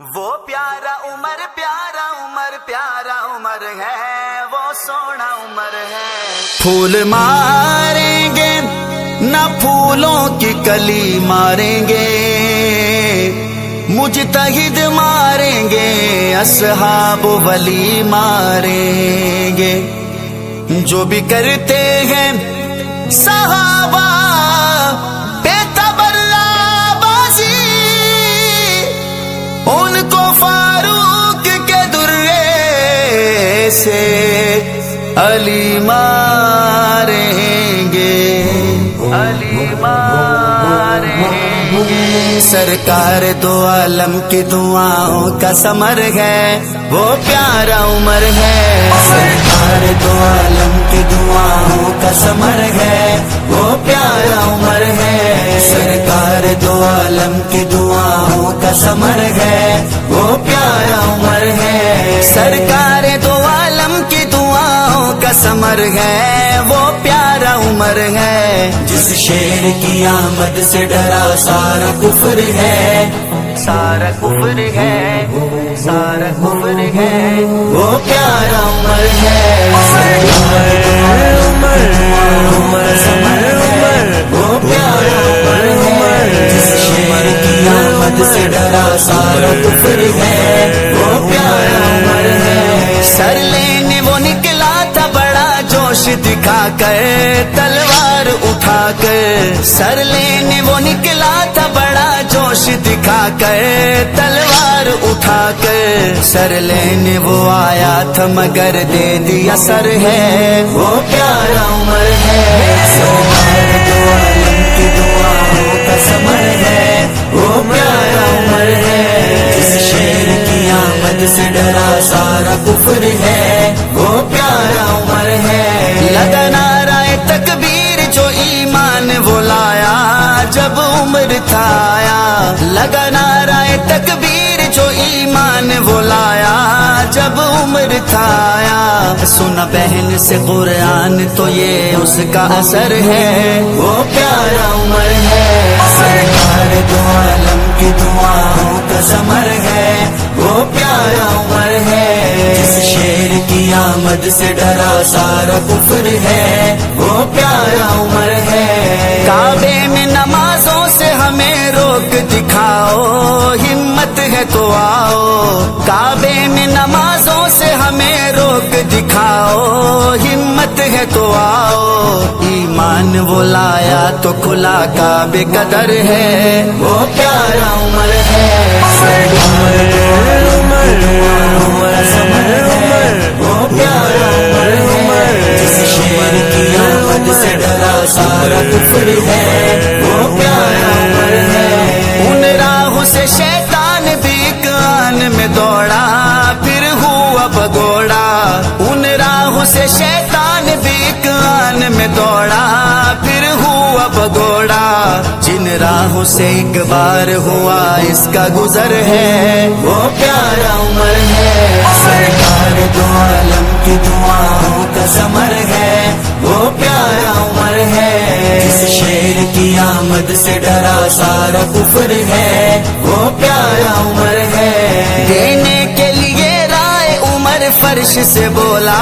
وہ پیارا عمر پیارا عمر ہے، وہ سونا عمر ہے۔ پھول ماریں گے نہ پھولوں کی کلی ماریں گے، مجتہد ماریں گے، اصحاب ولی ماریں گے۔ جو بھی کرتے ہیں صحابہ بے تبرہ بازی، ان کو فاروق کے درے سے علی ماریں گے، علی ماریں گے۔ سرکار دو عالم کی دعاؤں کا ثمر ہے، وہ پیارا عمر ہے۔ سرکار دو عالم کی دعاؤں کا ثمر ہے، وہ پیارا عمر ہے۔ سرکار دو عالم کی دعاؤں کا ثمر ہے، وہ پیارا عمر ہے۔ سرکار دو عالم کی دعاؤں کا ثمر ہے، وہ پیارا عمر ہے۔ جس شیر کی آمد سے ڈرا سارا کفر ہے، سارا کفر ہے، سارا کفر ہے، وہ پیارا عمر ہے۔ وہ پیارا عمر ہے۔ جس شیر کی آمد سے ڈرا سارا کفر ہے، وہ پیارا عمر ہے۔ سر لینے وہ نکلا تھا بڑا جوش دکھا کر، تلوار اٹھا کر۔ سر لینے وہ نکلا تھا بڑا جوش دکھا کر، تلوار اٹھا کر۔ سر لینے وہ آیا تھا مگر دے دیا سر ہے، وہ پیارا عمر ہے۔ سرکار دو عالم کی دعاؤں کا ثمر ہے، وہ پیارا عمر ہے۔ جس شیر کی آمد سے ڈرا سارا کفر ہے، وہ پیارا عمر ہے۔ لگا نعرہ تکبیر جو ایمان وہ لایا، جب عمر تھا آیا۔ لگا نعرہ تکبیر جو ایمان وہ لایا، جب عمر تھا آیا۔ سنا بہن سے قرآن تو یہ اس کا اثر ہے، وہ پیارا عمر ہے۔ سرکار دو عالم کی دعاؤں کا ثمر ہے، وہ پیارا عمر ہے۔ جس شیر کی آمد سے ڈرا سارا کفر ہے، وہ پیارا عمر ہے۔ کعبے میں نمازوں سے ہمیں روک دکھاؤ، ہمت ہے تو آؤ۔ کعبے میں نمازوں سے ہمیں روک دکھاؤ، ہمت ہے تو آؤ۔ ایمان وہ لایا تو کھلا کعبے کا در ہے، وہ پیارا عمر ہے۔ سرکار وہ پیارا عمر ہے۔ جس شیر کی آمد سے ڈرا سارا کفر ہے، وہ پیارا عمر ہے۔ ان راہوں سے شیطان بھی ایک آن میں دوڑا، پھر ہوا بگوڑا۔ ان راہوں سے شیطان بھی ایک آن میں دوڑا، پھر ہوا بگوڑا۔ جن راہوں سے ایک بار ہوا اس کا گزر ہے، وہ پیارا عمر ہے۔ سرکار دو عالم کی دعاؤں کا ثمر ہے، وہ پیارا عمر ہے۔ جس شیر کی آمد سے ڈرا سارا کفر ہے، وہ پیارا عمر ہے۔ دینے کے لیے رائے عمر فرش سے بولا،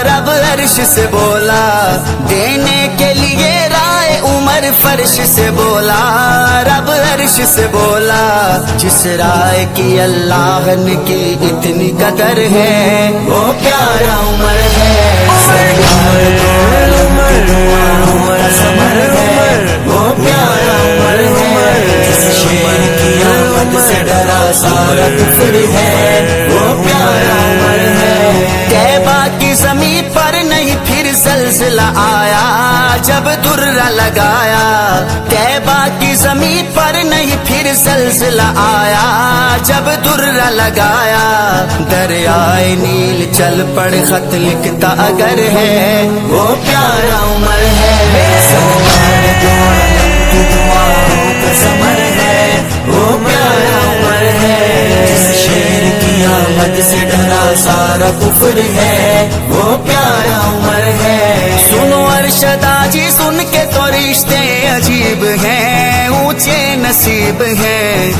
رب عرش سے بولا۔ دینے کے لیے رائے عمر فرش سے بولا، رب عرش سے بولا۔ جس رائے کی اللہ نے کی اتنی قدر ہے، وہ پیارا عمر ہے۔ سرکار دو عالم کی دعاؤں کا ثمر ہے، وہ پیارا عمر ہے۔ جس شیر کی آمد سے ڈرا سارا کفر ہے، وہ پیارا عمر ہے۔ کعبہ کی زمین پر نہیں پھر زلزلہ آیا، جب درہ لگایا۔ کعبہ کی زمین پر نہیں پھر زلزلہ آیا، جب درہ لگایا۔ دریائے نیل چل پڑ خط لکھتا اگر ہے، وہ پیارا عمر ہے۔ سرکار دو عالم کی دعاؤں کا ثمر ہے، وہ پیارا عمر ہے۔ جس شیر کی آمد سے ڈرا سارا کفر ہے، وہ پیارا عمر ہے۔ سنو ارشدا جی سن کے تو رشتے عجیب ہیں، اونچے نصیب ہیں۔